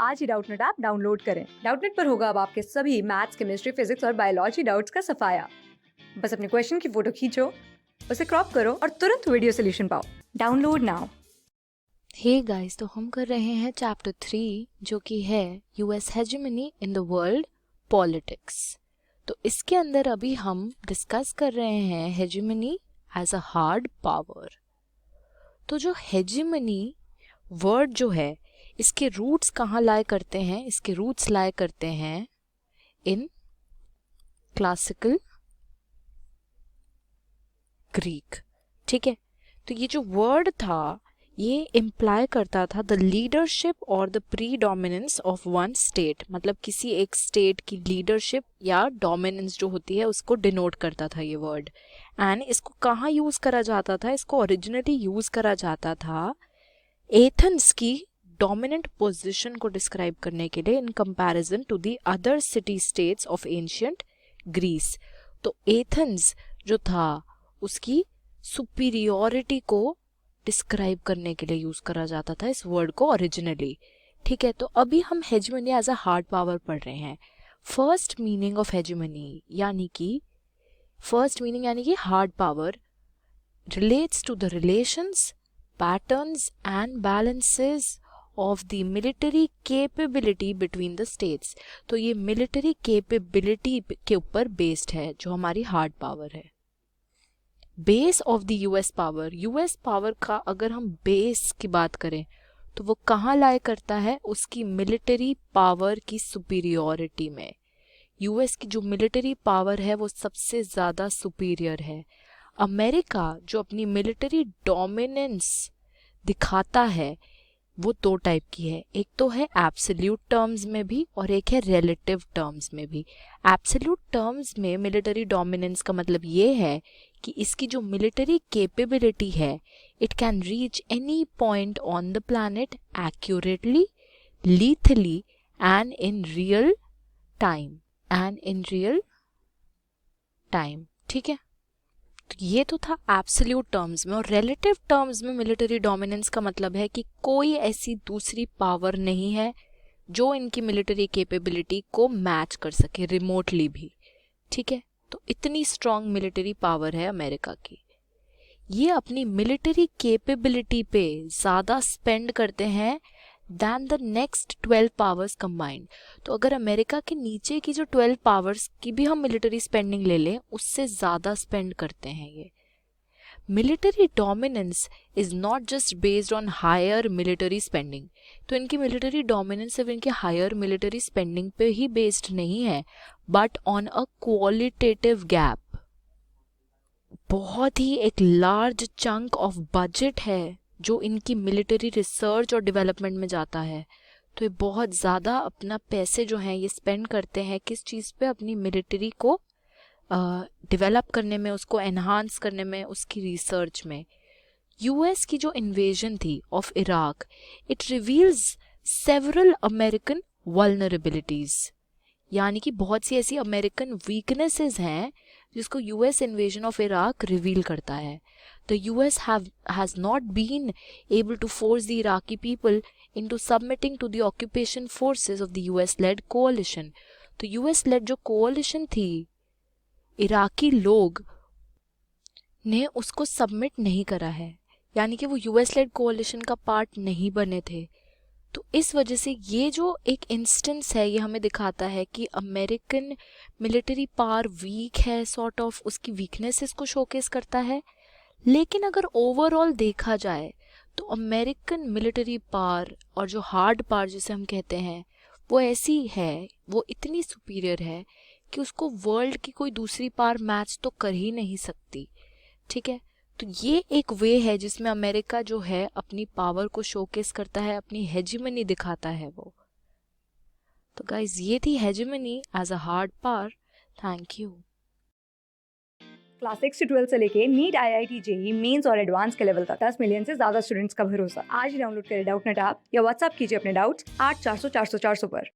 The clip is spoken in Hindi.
आज ही डाउटनेट ऐप डाउनलोड करें। डाउटनेट पर होगा अब आपके सभी मैथ्स, केमिस्ट्री, फिजिक्स और बायोलॉजी डाउट्स का सफाया। बस अपने क्वेश्चन की फोटो खींचो, उसे क्रॉप करो और तुरंत वीडियो सोल्यूशन पाओ। Download now. हे गाइस, तो हम कर रहे हैं चैप्टर 3 जो कि है US hegemony in the world politics. तो इसके अंदर अभी हम डिस्कस कर रहे हैं hegemony as a hard power. तो जो हेजेमनी वर्ड जो है, इसके रूट्स कहाँ लाए करते हैं? इसके रूट्स लाए करते हैं इन क्लासिकल ग्रीक। ठीक है, तो ये जो वर्ड था ये इम्प्लाई करता था द लीडरशिप और the predominance of one state, मतलब किसी एक स्टेट की लीडरशिप या डोमिनेंस जो होती है उसको डिनोट करता था ये वर्ड। एंड इसको कहाँ यूज करा जाता था? इसको ओरिजिनली यूज करा जाता था एथेंस की डोमिनेंट पोजीशन को डिस्क्राइब करने के लिए in comparison to the other city states of ancient Greece. तो एथेंस जो था उसकी सुपीरियोरिटी को डिस्क्राइब करने के लिए यूज करा जाता था इस वर्ड को ओरिजिनली। ठीक है, तो अभी हम hegemony as a hard power पढ़ रहे हैं। फर्स्ट मीनिंग ऑफ हेजेमनी यानी कि hard power relates to the relations, patterns and balances of the military capability between the states. तो ये मिलिट्री कैपेबिलिटी के ऊपर बेस्ड है जो हमारी हार्ड पावर है। Base of the US power का अगर हम बेस की बात करें तो वो कहाँ लाए करता है? उसकी मिलिट्री पावर की सुपीरियोरिटी में। यूएस की जो मिलिट्री पावर है वो सबसे ज्यादा सुपीरियर है। अमेरिका जो अपनी मिलिट्री डोमिनेंस दिखाता है वो दो टाइप की है, एक तो है एब्सोल्यूट टर्म्स में भी और एक है रिलेटिव टर्म्स में भी। एब्सोल्यूट टर्म्स में मिलिट्री डोमिनेंस का मतलब ये है कि इसकी जो मिलिट्री कैपेबिलिटी है it can reach any point on the planet accurately, लीथली and in real time. ठीक है, तो ये तो था एब्सोल्यूट टर्म्स में। और रिलेटिव टर्म्स में मिलिट्री डोमिनेंस का मतलब है कि कोई ऐसी दूसरी पावर नहीं है जो इनकी मिलिट्री कैपेबिलिटी को मैच कर सके रिमोटली भी। ठीक है, तो इतनी स्ट्रॉन्ग मिलिट्री पावर है अमेरिका की। ये अपनी मिलिट्री कैपेबिलिटी पे ज्यादा स्पेंड करते हैं than the next 12 powers combined. तो अगर अमेरिका के नीचे की जो 12 पावर्स की भी हम मिलिट्री स्पेंडिंग ले लें उससे ज्यादा स्पेंड करते हैं ये। Military dominance is not just based on higher military spending. तो इनकी मिलिट्री डोमिनेंस सिर्फ इनके हायर मिलिट्री स्पेंडिंग पे ही बेस्ड नहीं है but on a qualitative gap. बहुत ही एक लार्ज चंक ऑफ बजट है जो इनकी मिलिट्री रिसर्च और डेवलपमेंट में जाता है। तो ये बहुत ज़्यादा अपना पैसे जो हैं ये स्पेंड करते हैं किस चीज़ पे? अपनी मिलिट्री को डेवलप करने में, उसको एनहांस करने में, उसकी रिसर्च में। यूएस की जो इन्वेजन थी of Iraq it reveals several American vulnerabilities, यानी कि बहुत सी ऐसी अमेरिकन वीकनेसेस हैं जिसको US invasion of Iraq reveal करता है। The US has not been able to force the Iraqi people into submitting to the occupation forces of the US-led coalition. तो US-led जो coalition थी, इराकी लोग ने उसको सबमिट नहीं करा है, यानी कि वो US-led coalition का पार्ट नहीं बने थे। तो इस वजह से ये जो एक इंस्टेंस है ये हमें दिखाता है कि अमेरिकन मिलिट्री पावर वीक है, सॉर्ट ऑफ उसकी वीकनेसेस को शोकेस करता है। लेकिन अगर ओवरऑल देखा जाए तो अमेरिकन मिलिट्री पावर और जो हार्ड पावर जिसे हम कहते हैं वो ऐसी है, वो इतनी सुपीरियर है कि उसको वर्ल्ड की कोई दूसरी पावर मैच तो कर ही नहीं सकती। ठीक है, तो ये एक वे है जिसमें अमेरिका जो है अपनी पावर को शोकेस करता है, अपनी हेजेमनी दिखाता है वो। तो गाइज ये थी hegemony as a hard power. Thank you. Class 6 से 12 से लेके नीट, IIT, JEE मेंस और एडवांस के लेवल तक 10 मिलियन से ज्यादा स्टूडेंट्स का भरोसा। आज ही डाउनलोड करें डाउटनेट ऐप या व्हाट्सएप कीजिए अपने डाउट्स 8400 400 400 पर।